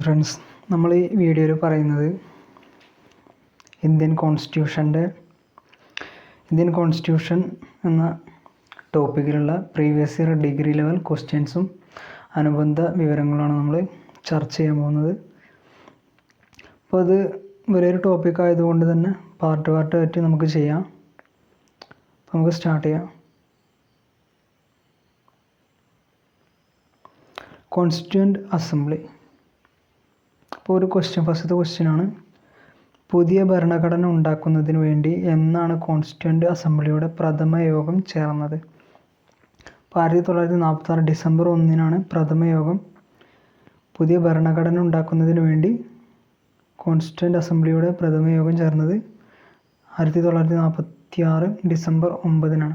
Friends, നമ്മൾ ഈ വീഡിയോയിൽ പറയുന്നത് ഇന്ത്യൻ കോൺസ്റ്റിറ്റ്യൂഷൻ എന്ന ടോപ്പിക്കിലുള്ള പ്രീവിയസ് ഇയർ ഡിഗ്രി ലെവൽ ക്വസ്റ്റ്യൻസും അനുബന്ധ വിവരങ്ങളാണ് നമ്മൾ ചർച്ച ചെയ്യാൻ പോകുന്നത്. അപ്പോൾ അത് വലിയൊരു ടോപ്പിക് ആയതുകൊണ്ട് തന്നെ പാർട്ടായിട്ട് നമുക്ക് ചെയ്യാം. നമുക്ക് സ്റ്റാർട്ട് ചെയ്യാം. Constituent assembly. അപ്പോൾ ഒരു ഫസ്റ്റത്തെ ക്വസ്റ്റ്യനാണ്, പുതിയ ഭരണഘടന ഉണ്ടാക്കുന്നതിന് വേണ്ടി എന്നാണ് കോൺസ്റ്റിറ്റ്യൂവൻ്റ് അസംബ്ലിയുടെ പ്രഥമ യോഗം ചേർന്നത്? അപ്പോൾ 1946 ഡിസംബർ 1 പ്രഥമ യോഗം പുതിയ ഭരണഘടന ഉണ്ടാക്കുന്നതിന് വേണ്ടി കോൺസ്റ്റിറ്റ്യൂവൻ്റ് അസംബ്ലിയുടെ പ്രഥമ യോഗം ചേർന്നത് 1946 ഡിസംബർ 9.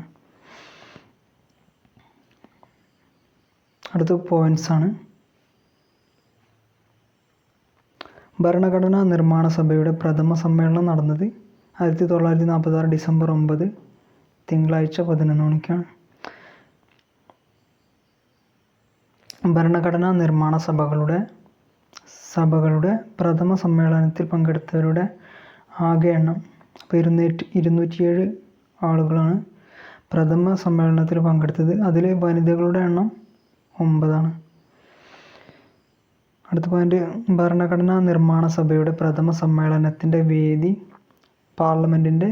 അടുത്ത പോയിന്റ്സ് ആണ്. ഭരണഘടനാ നിർമ്മാണ സഭയുടെ പ്രഥമ സമ്മേളനം നടന്നത് 1946 ഡിസംബർ 9 തിങ്കളാഴ്ച 11 മണിക്കാണ്. ഭരണഘടനാ നിർമ്മാണ സഭകളുടെ പ്രഥമ സമ്മേളനത്തിൽ പങ്കെടുത്തവരുടെ ആകെ എണ്ണം 207 ആളുകളാണ് പ്രഥമ സമ്മേളനത്തിൽ പങ്കെടുത്തത്. അതിൽ വനിതകളുടെ എണ്ണം 9. അടുത്ത പോയിന്റ്, ഭരണഘടനാ നിർമ്മാണ സഭയുടെ പ്രഥമ സമ്മേളനത്തിൻ്റെ വേദി പാർലമെൻറ്റിൻ്റെ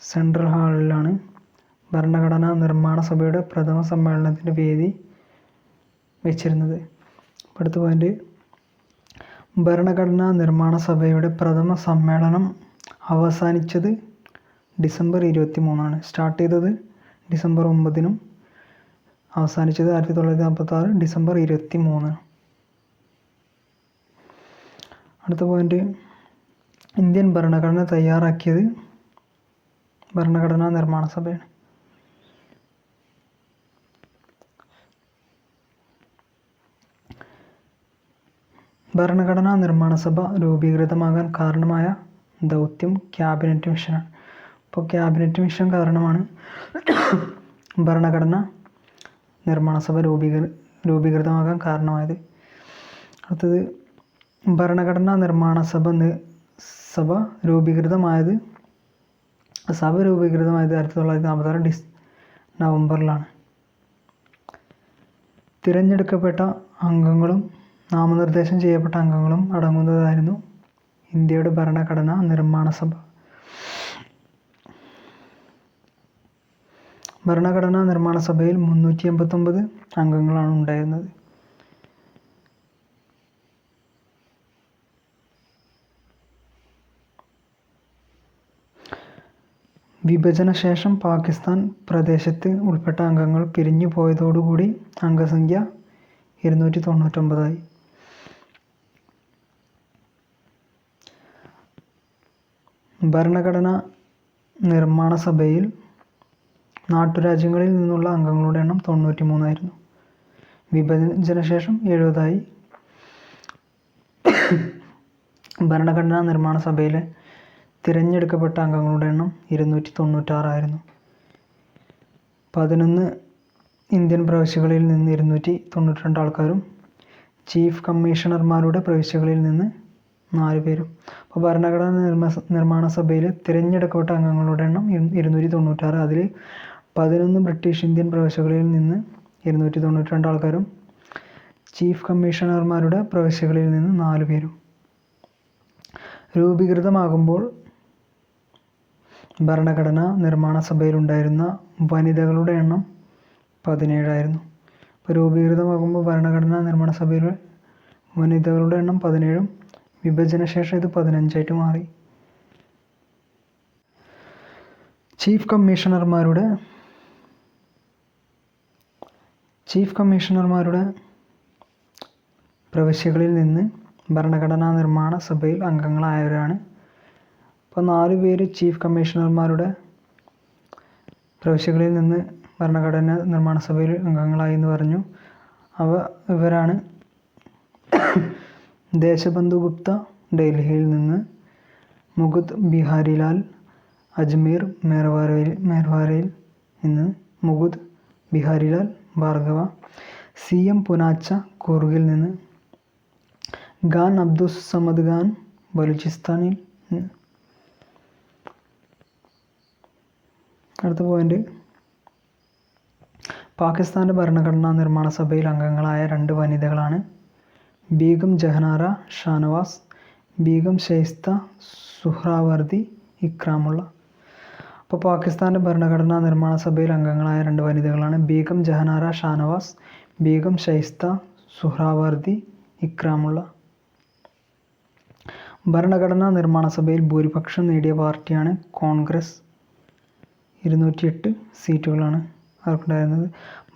സെൻട്രൽ ഹാളിലാണ്. ഭരണഘടനാ നിർമ്മാണ സഭയുടെ പ്രഥമ സമ്മേളനത്തിൻ്റെ വേദി വെച്ചിരുന്നത്. അടുത്ത പോയിന്റ്, ഭരണഘടനാ നിർമ്മാണ സഭയുടെ പ്രഥമ സമ്മേളനം അവസാനിച്ചത് ഡിസംബർ 23. സ്റ്റാർട്ട് ചെയ്തത് ഡിസംബർ 9 അവസാനിച്ചത് 1946 ഡിസംബർ 23. അടുത്ത പോയിന്റ്, ഇന്ത്യൻ ഭരണഘടന തയ്യാറാക്കിയത് ഭരണഘടനാ നിർമ്മാണ സഭയാണ്. ഭരണഘടനാ നിർമ്മാണ സഭ രൂപീകൃതമാകാൻ കാരണമായ ദൗത്യം ക്യാബിനറ്റ് മിഷനാണ്. അപ്പോൾ ക്യാബിനറ്റ് മിഷൻ കാരണമാണ് ഭരണഘടനാ നിർമ്മാണ സഭ രൂപീകൃതമാകാൻ കാരണമായത്. അടുത്തത്, ഭരണഘടനാ നിർമ്മാണ സഭ രൂപീകൃതമായത് 1946 നവംബറിലാണ്. തിരഞ്ഞെടുക്കപ്പെട്ട അംഗങ്ങളും നാമനിർദ്ദേശം ചെയ്യപ്പെട്ട അംഗങ്ങളും അടങ്ങുന്നതായിരുന്നു ഇന്ത്യയുടെ ഭരണഘടനാ നിർമ്മാണ സഭ. ഭരണഘടനാ നിർമ്മാണ സഭയിൽ 389 അംഗങ്ങളാണ് ഉണ്ടായിരുന്നത്. വിഭജനശേഷം പാകിസ്ഥാൻ പ്രദേശത്ത് ഉൾപ്പെട്ട അംഗങ്ങൾ പിരിഞ്ഞു പോയതോടുകൂടി അംഗസംഖ്യ 299 ഭരണഘടനാ നിർമ്മാണ സഭയിൽ നാട്ടുരാജ്യങ്ങളിൽ നിന്നുള്ള അംഗങ്ങളുടെ എണ്ണം 93. വിഭജനശേഷം 70. ഭരണഘടനാ നിർമ്മാണ സഭയിലെ തിരഞ്ഞെടുക്കപ്പെട്ട അംഗങ്ങളുടെ എണ്ണം 296. 11 ഇന്ത്യൻ പ്രവിശ്യകളിൽ നിന്ന് 292 ആൾക്കാരും ചീഫ് കമ്മീഷണർമാരുടെ പ്രവിശ്യകളിൽ നിന്ന് 4 പേരും. അപ്പോൾ ഭരണഘടനാ നിർമ്മാണ സഭയിൽ തിരഞ്ഞെടുക്കപ്പെട്ട അംഗങ്ങളുടെ എണ്ണം 296. അതിൽ 11 ബ്രിട്ടീഷ് ഇന്ത്യൻ പ്രവിശ്യകളിൽ നിന്ന് 292 ആൾക്കാരും ചീഫ് കമ്മീഷണർമാരുടെ പ്രവിശ്യകളിൽ നിന്ന് 4 പേരും. രൂപീകൃതമാകുമ്പോൾ ഭരണഘടനാ നിർമ്മാണ സഭയിലുണ്ടായിരുന്ന വനിതകളുടെ എണ്ണം 17 ആയിരുന്നു. അപ്പോൾ രൂപീകൃതമാകുമ്പോൾ ഭരണഘടനാ നിർമ്മാണ സഭയിലെ വനിതകളുടെ എണ്ണം 17, വിഭജനശേഷം ഇത് 15 മാറി. ചീഫ് കമ്മീഷണർമാരുടെ പ്രവിശ്യകളിൽ നിന്ന് ഭരണഘടനാ നിർമ്മാണ സഭയിൽ അംഗങ്ങളായവരാണ്. അപ്പോൾ 4 പേര് ചീഫ് കമ്മീഷണർമാരുടെ പ്രവിശ്യകളിൽ നിന്ന് ഭരണഘടനാ നിർമ്മാണ സഭയിൽ അംഗങ്ങളായി എന്ന് പറഞ്ഞു. ഇവരാണ് ദേശബന്ധു ഗുപ്ത ഡൽഹിയിൽ നിന്ന്, മുകുന്ദ് ബിഹാരിലാൽ അജ്മീർ മേർവാരയിൽ നിന്ന്, മുകുന്ദ് ബിഹാരിലാൽ ഭാർഗവ, CM പൂനാച്ച കൂർഗിൽ നിന്ന്, ഖാൻ അബ്ദുസ് സമദ് ഖാൻ ബലൂചിസ്ഥാനിൽ. അടുത്ത പോയിന്റ്, പാകിസ്ഥാൻ്റെ ഭരണഘടനാ നിർമ്മാണ സഭയിൽ അംഗങ്ങളായ 2 വനിതകളാണ് ബീഗം ജഹനാര ഷാനവാസ്, ബീഗം ഷൈസ്ത സുഹ്രാവർദി ഇക്രാമുള്ള. അപ്പോൾ പാകിസ്ഥാൻ്റെ ഭരണഘടനാ നിർമ്മാണ സഭയിൽ അംഗങ്ങളായ 2 വനിതകളാണ് ബീഗം ജഹനാര ഷാനവാസ്, ബീഗം ഷൈസ്ത സുഹ്രാവർദി ഇക്രാമുള്ള. ഭരണഘടനാ നിർമ്മാണ സഭയിൽ ഭൂരിപക്ഷം നേടിയ പാർട്ടിയാണ് കോൺഗ്രസ്. 208 സീറ്റുകളാണ് അവർക്കുണ്ടായിരുന്നത്.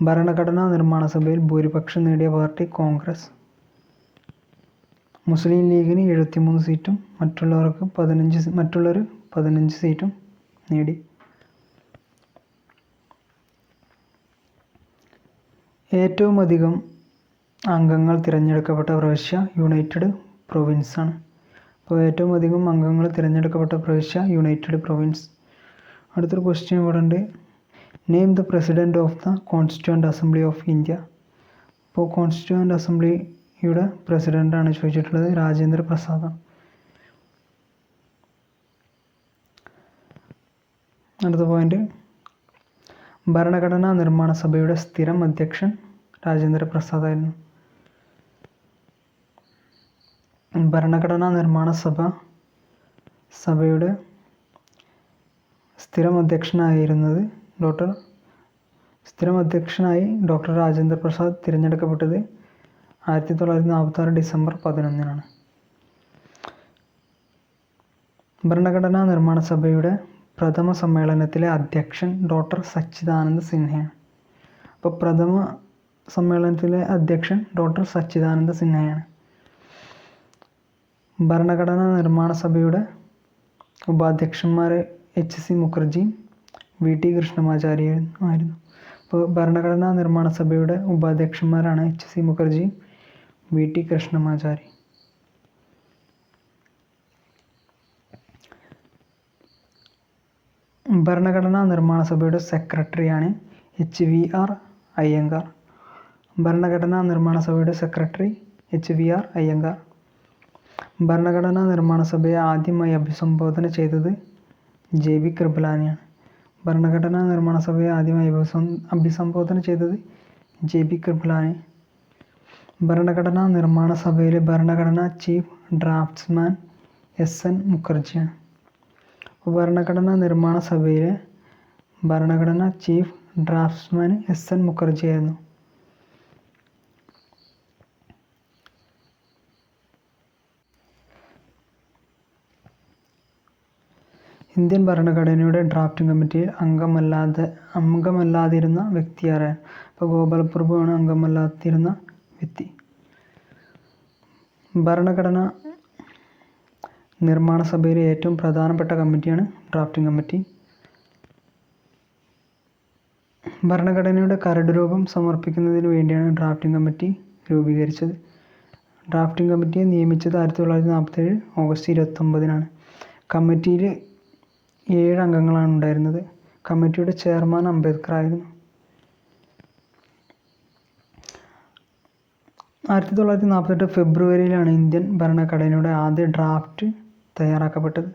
ഭരണഘടനാ നിർമ്മാണ സഭയിൽ ഭൂരിപക്ഷം നേടിയ പാർട്ടി കോൺഗ്രസ്. മുസ്ലിം ലീഗിന് 73 സീറ്റും മറ്റുള്ളവർ 15 സീറ്റും നേടി. ഏറ്റവും അധികം അംഗങ്ങൾ തിരഞ്ഞെടുക്കപ്പെട്ട പ്രവിശ്യ യുണൈറ്റഡ് പ്രൊവിൻസാണ്. അപ്പോൾ ഏറ്റവും അധികം അംഗങ്ങൾ തിരഞ്ഞെടുക്കപ്പെട്ട പ്രവിശ്യ യുണൈറ്റഡ് പ്രൊവിൻസ്. അടുത്തൊരു ക്വസ്റ്റ്യൻ ഇവിടെ ഉണ്ട്, name the president of the constituent assembly of India. അപ്പോൾ കോൺസ്റ്റിറ്റ്യൂവൻ്റ് അസംബ്ലിയുടെ പ്രസിഡൻ്റാണ് ചോദിച്ചിട്ടുള്ളത് രാജേന്ദ്ര പ്രസാദാണ്. അടുത്ത പോയിന്റ്, ഭരണഘടനാ നിർമ്മാണ സഭയുടെ സ്ഥിരം അധ്യക്ഷൻ രാജേന്ദ്ര പ്രസാദായിരുന്നു. ഭരണഘടനാ നിർമ്മാണ സഭയുടെ സ്ഥിരം അധ്യക്ഷനായി ഡോക്ടർ രാജേന്ദ്ര പ്രസാദ് തിരഞ്ഞെടുക്കപ്പെട്ടത് 1946 ഡിസംബർ 11-നാണ്. ഭരണഘടനാ നിർമ്മാണ സഭയുടെ പ്രഥമ സമ്മേളനത്തിലെ അധ്യക്ഷൻ ഡോക്ടർ സച്ചിദാനന്ദ സിൻഹയാണ്. അപ്പോൾ പ്രഥമ സമ്മേളനത്തിലെ അധ്യക്ഷൻ ഡോക്ടർ സച്ചിദാനന്ദ സിൻഹയാണ്. ഭരണഘടനാ നിർമ്മാണ സഭയുടെ ഉപാധ്യക്ഷന്മാർ HC മുഖർജിയും VT കൃഷ്ണമാചാര്യയുമായിരുന്നു. അപ്പോൾ ഭരണഘടനാ നിർമ്മാണ സഭയുടെ ഉപാധ്യക്ഷന്മാരാണ് HC മുഖർജിയും VT കൃഷ്ണമാചാരി. ഭരണഘടനാ നിർമ്മാണ സഭയുടെ സെക്രട്ടറിയാണ് HVR അയ്യങ്കാർ. ഭരണഘടനാ നിർമ്മാണ സഭയുടെ സെക്രട്ടറി HVR അയ്യങ്കാർ. ഭരണഘടനാ നിർമ്മാണ സഭയെ ആദ്യമായി അഭിസംബോധന ചെയ്തത് JB കൃപലാനിയാണ്. ഭരണഘടനാ നിർമ്മാണ സഭയെ ആദ്യമായി അഭിസംബോധന ചെയ്തത് JB കൃപലാനി. ഭരണഘടനാ നിർമ്മാണ സഭയിലെ ഭരണഘടനാ ചീഫ് ഡ്രാഫ്റ്റ്സ്മാൻ SN മുഖർജിയാണ്. ഭരണഘടനാ നിർമ്മാണ സഭയിലെ ഭരണഘടനാ ചീഫ് ഡ്രാഫ്റ്റ്സ്മാൻ SN മുഖർജിയായിരുന്നു. ഇന്ത്യൻ ഭരണഘടനയുടെ ഡ്രാഫ്റ്റിംഗ് കമ്മിറ്റിയിൽ അംഗമല്ലാതിരുന്ന വ്യക്തി ആരാണ്? അപ്പോൾ ഗോപാൽ പ്രഭുവാണ് അംഗമല്ലാതിരുന്ന വ്യക്തി. ഭരണഘടനാ നിർമ്മാണ സഭയിലെ ഏറ്റവും പ്രധാനപ്പെട്ട കമ്മിറ്റിയാണ് ഡ്രാഫ്റ്റിംഗ് കമ്മിറ്റി. ഭരണഘടനയുടെ കരട് രൂപം സമർപ്പിക്കുന്നതിന് വേണ്ടിയാണ് ഡ്രാഫ്റ്റിംഗ് കമ്മിറ്റി രൂപീകരിച്ചത്. ഡ്രാഫ്റ്റിംഗ് കമ്മിറ്റിയെ നിയമിച്ചത് 1947 ഓഗസ്റ്റ് 29-നാണ്. കമ്മിറ്റിയിൽ 7 അംഗങ്ങളാണ് ഉണ്ടായിരുന്നത്. കമ്മിറ്റിയുടെ ചെയർമാൻ അംബേദ്കർ ആയിരുന്നു. 1948 ഫെബ്രുവരിയിലാണ് ഇന്ത്യൻ ഭരണഘടനയുടെ ആദ്യ ഡ്രാഫ്റ്റ് തയ്യാറാക്കപ്പെട്ടത്.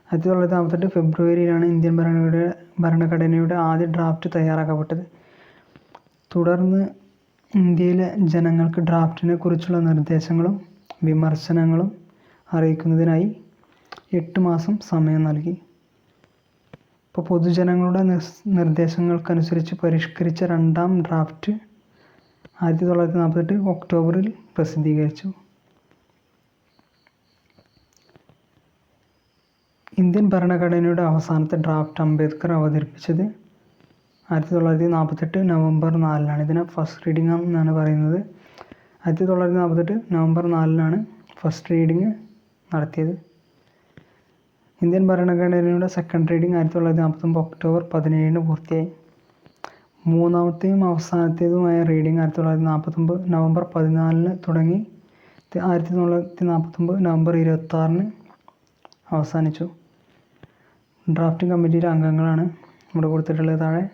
1948 ഫെബ്രുവരിയിലാണ് ഇന്ത്യൻ ഭരണഘടനയുടെ ആദ്യ ഡ്രാഫ്റ്റ് തയ്യാറാക്കപ്പെട്ടത്. തുടർന്ന് ഇന്ത്യയിലെ ജനങ്ങൾക്ക് ഡ്രാഫ്റ്റിനെ കുറിച്ചുള്ള നിർദ്ദേശങ്ങളും വിമർശനങ്ങളും അറിയിക്കുന്നതിനായി 8 മാസം സമയം നൽകി. ഇപ്പോൾ പൊതുജനങ്ങളുടെ നിർദ്ദേശങ്ങൾക്കനുസരിച്ച് പരിഷ്കരിച്ച 2ാം ഡ്രാഫ്റ്റ് 1948 ഒക്ടോബറിൽ പ്രസിദ്ധീകരിച്ചു. ഇന്ത്യൻ ഭരണഘടനയുടെ അവസാനത്തെ ഡ്രാഫ്റ്റ് അംബേദ്കർ അവതരിപ്പിച്ചത് 1948 നവംബർ 4-നാണ്. ഇതിനെ ഫസ്റ്റ് റീഡിംഗ് എന്നാണ് പറയുന്നത്. 1948 നവംബർ 4-നാണ് ഫസ്റ്റ് റീഡിംഗ് നടത്തിയത്. ഇന്ത്യൻ ഭരണഘടനയുടെ സെക്കൻഡ് റീഡിംഗ് 1949 ഒക്ടോബർ 17-ന് പൂർത്തിയായി. മൂന്നാമത്തെയും അവസാനത്തേതുമായ റീഡിംഗ് 1949 നവംബർ 14-ന് തുടങ്ങി 1949 നവംബർ 26-ന് അവസാനിച്ചു. ഡ്രാഫ്റ്റിംഗ് കമ്മിറ്റിയിലെ അംഗങ്ങളാണ് ഇവിടെ കൊടുത്തിട്ടുള്ളത് താഴെ.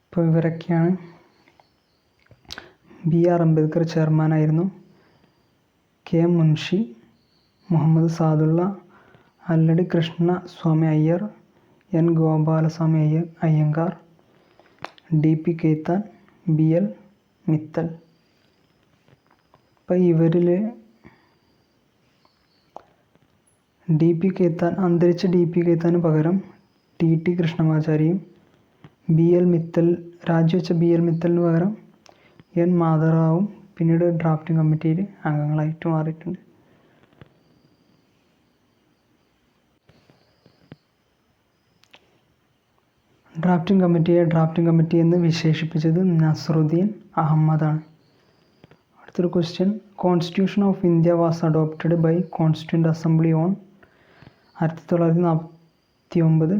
ഇപ്പോൾ ഇവരൊക്കെയാണ് BR അംബേദ്കർ ചെയർമാനായിരുന്നു. K മുൻഷി, മുഹമ്മദ് സാദുള്ള, അല്ലടി Krishnaswamy Iyer, N Gopalaswamy Iyengar, DP കേത്താൻ, BL Mittal. അപ്പം ഇവരിൽ അന്തരിച്ച DP കേത്താന് പകരം TT കൃഷ്ണമാചാരിയും രാജിവെച്ച BL മിത്തലിന് പകരം N മാധവറാവും പിന്നീട് ഡ്രാഫ്റ്റിംഗ് കമ്മിറ്റിയിൽ അംഗങ്ങളായിട്ട് മാറിയിട്ടുണ്ട്. ഡ്രാഫ്റ്റിംഗ് കമ്മിറ്റി എന്ന് വിശേഷിപ്പിച്ചത് നസറുദ്ദീൻ അഹമ്മദാണ്. അടുത്തൊരു question, constitution of India was adopted by constituent assembly on 1949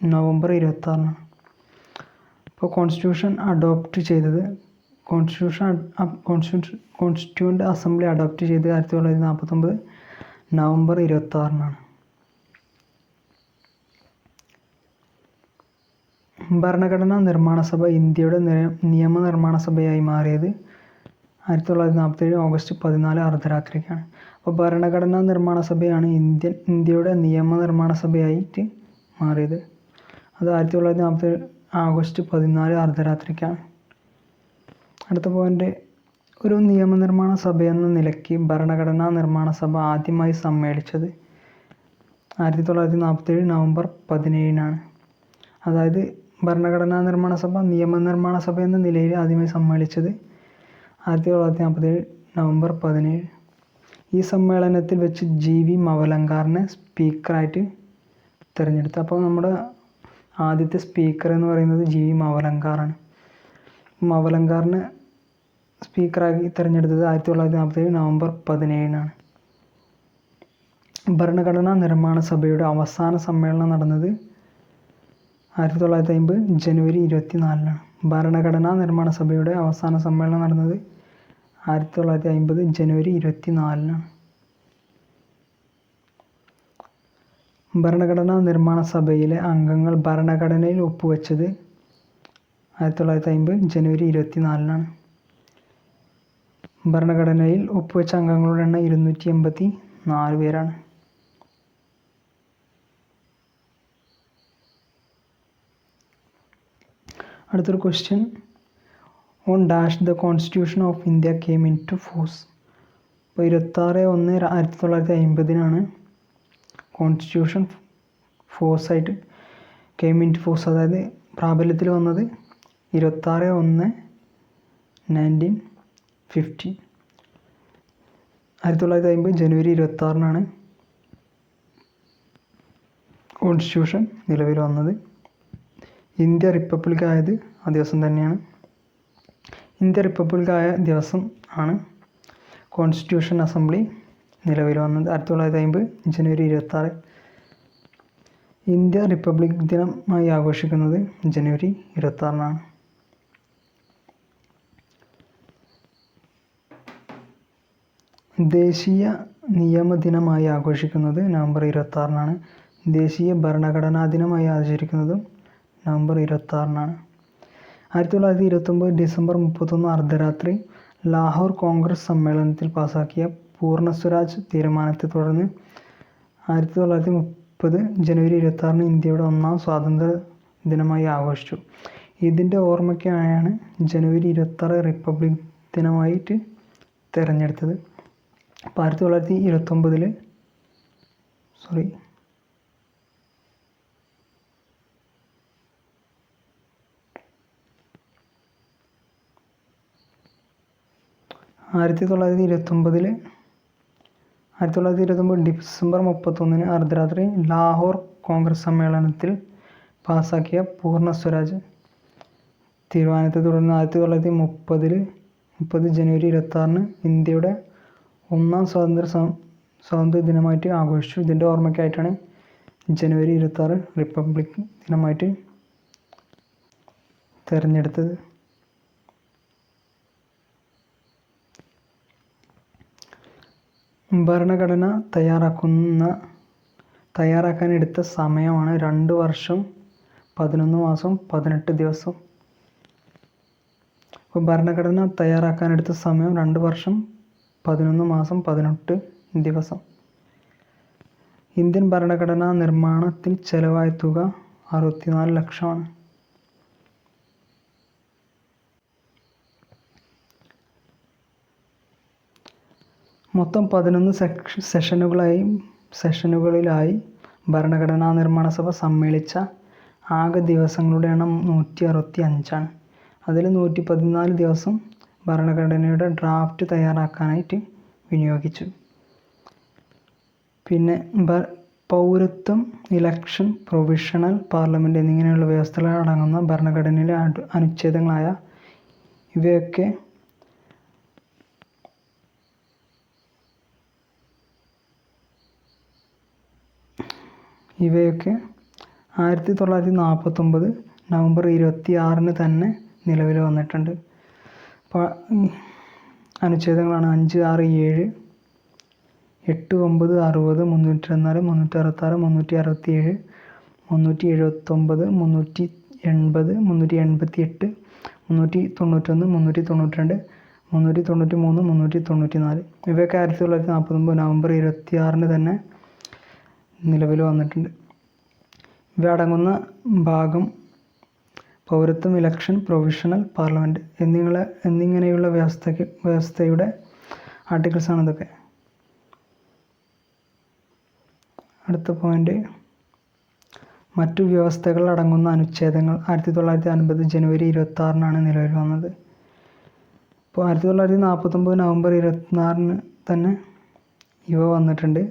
November 26. അപ്പോൾ കോൺസ്റ്റിറ്റ്യൂഷൻറ്റ് അസംബ്ലി അഡോപ്റ്റ് ചെയ്ത് 1949 നവംബർ 26. ഭരണഘടനാ നിർമ്മാണ സഭ ഇന്ത്യയുടെ നിയമനിർമ്മാണ സഭയായി മാറിയത് 1947 ഓഗസ്റ്റ് 14 അർദ്ധരാത്രിക്കാണ്. അപ്പോൾ ഭരണഘടനാ നിർമ്മാണ സഭയാണ് ഇന്ത്യയുടെ നിയമനിർമ്മാണ സഭയായിട്ട് മാറിയത്. അത് 1947 ഓഗസ്റ്റ് 14 അർദ്ധരാത്രിക്കാണ്. അടുത്ത പോയിന്റ്, ഒരു നിയമനിർമ്മാണ സഭയെന്ന നിലയ്ക്ക് ഭരണഘടനാ നിർമ്മാണ സഭ ആദ്യമായി സമ്മേളിച്ചത് 1947 നവംബർ 17. അതായത് ഭരണഘടനാ നിർമ്മാണ സഭ നിയമനിർമ്മാണ സഭ എന്ന നിലയിൽ ആദ്യമായി സമ്മേളിച്ചത് 1947 നവംബർ 17. ഈ സമ്മേളനത്തിൽ വെച്ച് GV മവലങ്കാറിനെ സ്പീക്കറായിട്ട് തിരഞ്ഞെടുത്തു. അപ്പോൾ നമ്മുടെ ആദ്യത്തെ സ്പീക്കർ എന്ന് പറയുന്നത് GV മവലങ്കാറാണ്. മവലങ്കാറിനെ സ്പീക്കറാക്കി തിരഞ്ഞെടുത്തത് 1947 നവംബർ 17. ഭരണഘടനാ നിർമ്മാണ സഭയുടെ അവസാന സമ്മേളനം നടന്നത് 1950 ജനുവരി 24. ഭരണഘടനാ നിർമ്മാണ സഭയുടെ അവസാന സമ്മേളനം നടന്നത് 1950 ജനുവരി 24. ഭരണഘടനാ നിർമ്മാണ സഭയിലെ അംഗങ്ങൾ ഭരണഘടനയിൽ ഒപ്പുവെച്ചത് 1950 ജനുവരി 24. ഭരണഘടനയിൽ ഒപ്പുവെച്ച അംഗങ്ങളുടെ എണ്ണം 284 പേരാണ്. അടുത്തൊരു question, on dash the constitution of India came into force. അപ്പോൾ 26/1/1950 കോൺസ്റ്റിറ്റ്യൂഷൻ ഫോഴ്സായിട്ട് കെയിം ഇൻ ടു ഫോഴ്സ്, അതായത് പ്രാബല്യത്തിൽ വന്നത് 26/1/1950. 1950 ജനുവരി 26 കോൺസ്റ്റിറ്റ്യൂഷൻ നിലവിൽ വന്നത്. ഇന്ത്യ റിപ്പബ്ലിക് ആയത് ആ ദിവസം തന്നെയാണ്. ഇന്ത്യ റിപ്പബ്ലിക് ആയ ദിവസം ആണ് കോൺസ്റ്റിറ്റ്യൂഷൻ അസംബ്ലി നിലവിൽ വന്നത് 1950 ജനുവരി 26. ഇന്ത്യ റിപ്പബ്ലിക് ദിനമായി ആഘോഷിക്കുന്നത് ജനുവരി 26. ദേശീയ നിയമദിനമായി ആഘോഷിക്കുന്നത് നവംബർ 26. ദേശീയ ഭരണഘടനാ ദിനമായി ആചരിക്കുന്നതും നവംബർ 26. 1929 ഡിസംബർ 31 അർദ്ധരാത്രി ലാഹോർ കോൺഗ്രസ് സമ്മേളനത്തിൽ പാസാക്കിയ പൂർണ്ണ സ്വരാജ് തീരുമാനത്തെ തുടർന്ന് 1930 ജനുവരി 26 ഇന്ത്യയുടെ 1ാം സ്വാതന്ത്ര്യ ദിനമായി ആഘോഷിച്ചു. ഇതിൻ്റെ ഓർമ്മയ്ക്കായാണ് ജനുവരി 26 റിപ്പബ്ലിക് ദിനമായിട്ട് തിരഞ്ഞെടുത്തത്. അപ്പോൾ 1929 ഡിസംബർ 31 അർദ്ധരാത്രി ലാഹോർ കോൺഗ്രസ് സമ്മേളനത്തിൽ പാസാക്കിയ പൂർണ്ണ സ്വരാജ് തീരുമാനത്തെ തുടർന്ന് 1930 ജനുവരി 26 ഇന്ത്യയുടെ 1ാം സ്വാതന്ത്ര്യ ദിനമായിട്ട് ആഘോഷിച്ചു. ഇതിൻ്റെ ഓർമ്മയ്ക്കായിട്ടാണ് ജനുവരി 26 റിപ്പബ്ലിക് ദിനമായിട്ട് തിരഞ്ഞെടുത്തത്. ഭരണഘടന തയ്യാറാക്കാനെടുത്ത സമയമാണ് 2 വർഷം 11 മാസം 18 ദിവസം. അപ്പോൾ ഭരണഘടന തയ്യാറാക്കാനെടുത്ത സമയം 2 വർഷം 11 മാസം 18 ദിവസം. ഇന്ത്യൻ ഭരണഘടനാ നിർമ്മാണത്തിന് ചെലവായ തുക 64 ലക്ഷമാണ്. മൊത്തം 11 സെഷനുകളിലായി ഭരണഘടനാ നിർമ്മാണ സഭ സമ്മേളിച്ച ആകെ ദിവസങ്ങളുടെ എണ്ണം 165ആണ്. അതിൽ 114 ദിവസം ഭരണഘടനയുടെ ഡ്രാഫ്റ്റ് തയ്യാറാക്കാനായിട്ട് വിനിയോഗിച്ചു. പിന്നെ പൗരത്വം, ഇലക്ഷൻ, പ്രൊവിഷണൽ പാർലമെൻറ്റ് എന്നിങ്ങനെയുള്ള വ്യവസ്ഥകൾ അടങ്ങുന്ന ഭരണഘടനയിലെ അനുച്ഛേദങ്ങളായ ഇവയൊക്കെ ഇവയൊക്കെ 1949 നവംബർ 26 തന്നെ നിലവിൽ വന്നിട്ടുണ്ട്. അപ്പോൾ അനുച്ഛേദങ്ങളാണ് 5, 6, 7, 8, 9, 60, 324, 366, 367, 379, 380, 388, 391, 392, 393, 394. ഇവയൊക്കെ 1949 നവംബർ 26 തന്നെ നിലവിൽ വന്നിട്ടുണ്ട്. ഇവ അടങ്ങുന്ന ഭാഗം പൗരത്വം, ഇലക്ഷൻ, പ്രൊവിഷണൽ പാർലമെൻറ്റ് എന്നിങ്ങനെയുള്ള വ്യവസ്ഥയുടെ ആർട്ടിക്കിൾസാണ് ഇതൊക്കെ. അടുത്ത പോയിന്റ്, മറ്റു വ്യവസ്ഥകൾ അടങ്ങുന്ന അനുച്ഛേദങ്ങൾ 1950 ജനുവരി 26 നിലവിൽ വന്നത്. ഇപ്പോൾ 1949 നവംബർ 26 തന്നെ ഇവ വന്നിട്ടുണ്ട്.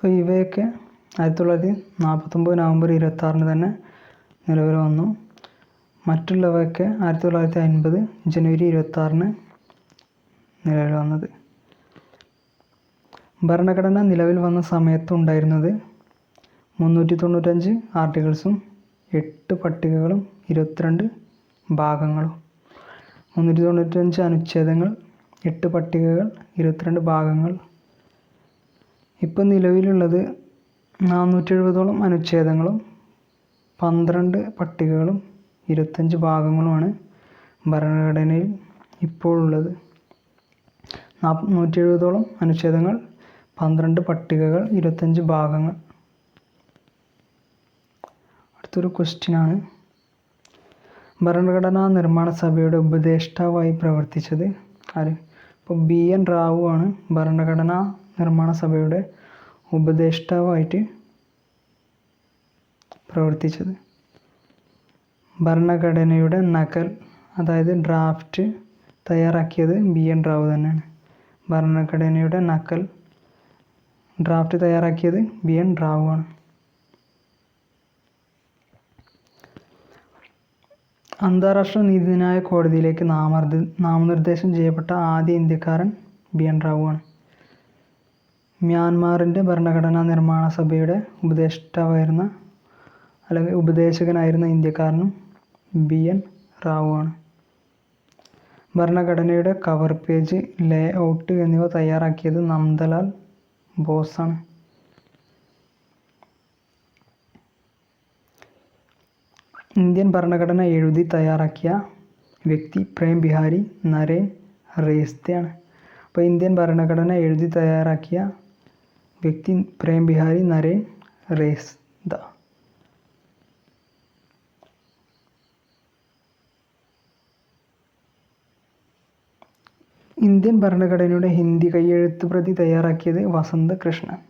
അപ്പോൾ ഇവയൊക്കെ 1949 നവംബർ 26 തന്നെ നിലവിൽ വന്നു. മറ്റുള്ളവയൊക്കെ 1950 ജനുവരി 26 നിലവിൽ വന്നത്. ഭരണഘടന നിലവിൽ വന്ന സമയത്ത് ഉണ്ടായിരുന്നത് 395 ആർട്ടിക്കിൾസും 8 പട്ടികകളും 22 ഭാഗങ്ങളും. 395 അനുച്ഛേദങ്ങൾ, 8 പട്ടികകൾ, 22 ഭാഗങ്ങൾ. ഇപ്പം നിലവിലുള്ളത് 470ഓളം അനുച്ഛേദങ്ങളും 12 പട്ടികകളും 25 ഭാഗങ്ങളുമാണ് ഭരണഘടനയിൽ ഇപ്പോഴുള്ളത്. 170ഓളം അനുച്ഛേദങ്ങൾ, 12 പട്ടികകൾ, 25 ഭാഗങ്ങൾ. അടുത്തൊരു ക്വസ്റ്റ്യനാണ്, ഭരണഘടനാ നിർമ്മാണ സഭയുടെ ഉപദേഷ്ടാവായി പ്രവർത്തിച്ചത് ആര്? ഇപ്പോൾ BN റാവു ആണ് ഭരണഘടനാ നിർമ്മാണ സഭയുടെ ഉപദേഷ്ടാവായിട്ട് പ്രവർത്തിച്ചത്. ഭരണഘടനയുടെ നകൽ, അതായത് ഡ്രാഫ്റ്റ് തയ്യാറാക്കിയത് BN റാവു തന്നെയാണ്. ഭരണഘടനയുടെ നകൽ ഡ്രാഫ്റ്റ് തയ്യാറാക്കിയത് BN റാവു ആണ്. അന്താരാഷ്ട്ര നീതിന്യായ കോടതിയിലേക്ക് നാമനിർദ്ദേശം ചെയ്യപ്പെട്ട ആദ്യ ഇന്ത്യക്കാരൻ BN റാവു ആണ്. മ്യാൻമാറിൻ്റെ ഭരണഘടനാ നിർമ്മാണ സഭയുടെ ഉപദേഷ്ടാവായിരുന്ന അല്ലെങ്കിൽ ഉപദേശകനായിരുന്ന ഇന്ത്യക്കാരനും BN റാവു ആണ്. ഭരണഘടനയുടെ കവർ പേജ്, ലേ ഔട്ട് എന്നിവ തയ്യാറാക്കിയത് നന്ദലാൽ ബോസാണ്. ഇന്ത്യൻ ഭരണഘടന എഴുതി തയ്യാറാക്കിയ വ്യക്തി പ്രേം ബിഹാരി നരേൻ റെയ്സ്തയാണ്. അപ്പോൾ ഇന്ത്യൻ ഭരണഘടന എഴുതി തയ്യാറാക്കിയ വ്യക്തി പ്രേം ബിഹാരി നരേൻ റെയ്സ്ത. ഇന്ത്യൻ ഭരണഘടനയുടെ ഹിന്ദി കയ്യെഴുത്ത് പ്രതി തയ്യാറാക്കിയത് വസന്ത് കൃഷ്ണൻ.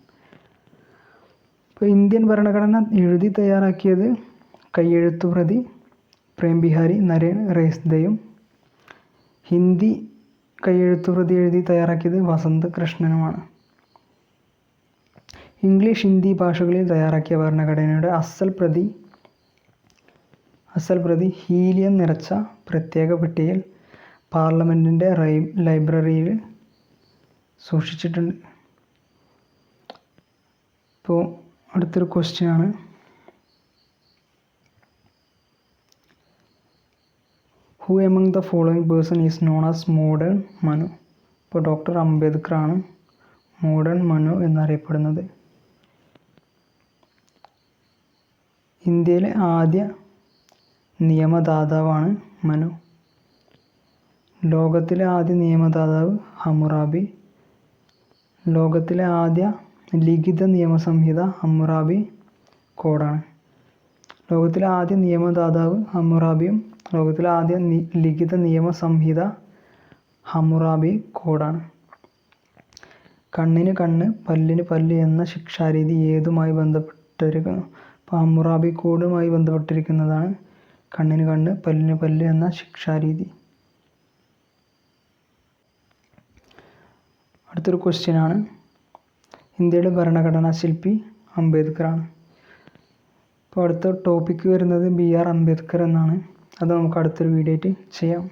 ഇപ്പോൾ ഇന്ത്യൻ ഭരണഘടന എഴുതി തയ്യാറാക്കിയത് കയ്യെഴുത്ത് പ്രതി പ്രേം ബിഹാരി നരേൻ റെയ്സ്തയും ഹിന്ദി കയ്യെഴുത്ത് പ്രതി എഴുതി തയ്യാറാക്കിയത് വസന്ത് കൃഷ്ണനുമാണ്. ഇംഗ്ലീഷ്, ഹിന്ദി ഭാഷകളിൽ തയ്യാറാക്കിയ ഭരണഘടനയുടെ അസൽ പ്രതി ഹീലിയം നിറച്ച പ്രത്യേക പെട്ടിയിൽ പാർലമെൻറ്റിൻ്റെ ലൈബ്രറിയിൽ സൂക്ഷിച്ചിട്ടുണ്ട്. ഇപ്പോൾ അടുത്തൊരു ക്വസ്റ്റ്യനാണ്, who among the following person is known as modern Manu? ഇപ്പോൾ ഡോക്ടർ അംബേദ്കറാണ് മോഡേൺ മനു എന്നറിയപ്പെടുന്നത്. ഇന്ത്യയിലെ ആദ്യ നിയമദാതാവാണ് മനു. ലോകത്തിലെ ആദ്യ നിയമദാതാവ് ഹമ്മുറാബി. ലോകത്തിലെ ആദ്യ ലിഖിത നിയമസംഹിത ഹമ്മുറാബി കോഡാണ്. ലോകത്തിലെ ആദ്യ നിയമദാതാവ് ഹമ്മുറാബിയും ലോകത്തിലെ ആദ്യ ലിഖിത നിയമസംഹിത ഹമ്മുറാബി കോഡാണ്. കണ്ണിന് കണ്ണ് പല്ലിന് പല്ല് എന്ന ശിക്ഷാരീതി ഏതുമായി ബന്ധപ്പെട്ടിരിക്കുന്നു? അപ്പോൾ ഹമ്മുറാബി കോഡുമായി ബന്ധപ്പെട്ടിരിക്കുന്നതാണ് കണ്ണിന് കണ്ണ് പല്ലിന് പല്ല് എന്ന ശിക്ഷാരീതി. അടുത്തൊരു ക്വസ്റ്റ്യനാണ്, ഇന്ത്യയുടെ ഭരണഘടനാ ശില്പി അംബേദ്കറാണ്. അപ്പോൾ അടുത്ത ടോപ്പിക്ക് വരുന്നത് BR അംബേദ്കർ എന്നാണ്. അത് നമുക്ക് അടുത്തൊരു വീഡിയോ ആയിട്ട് ചെയ്യാം.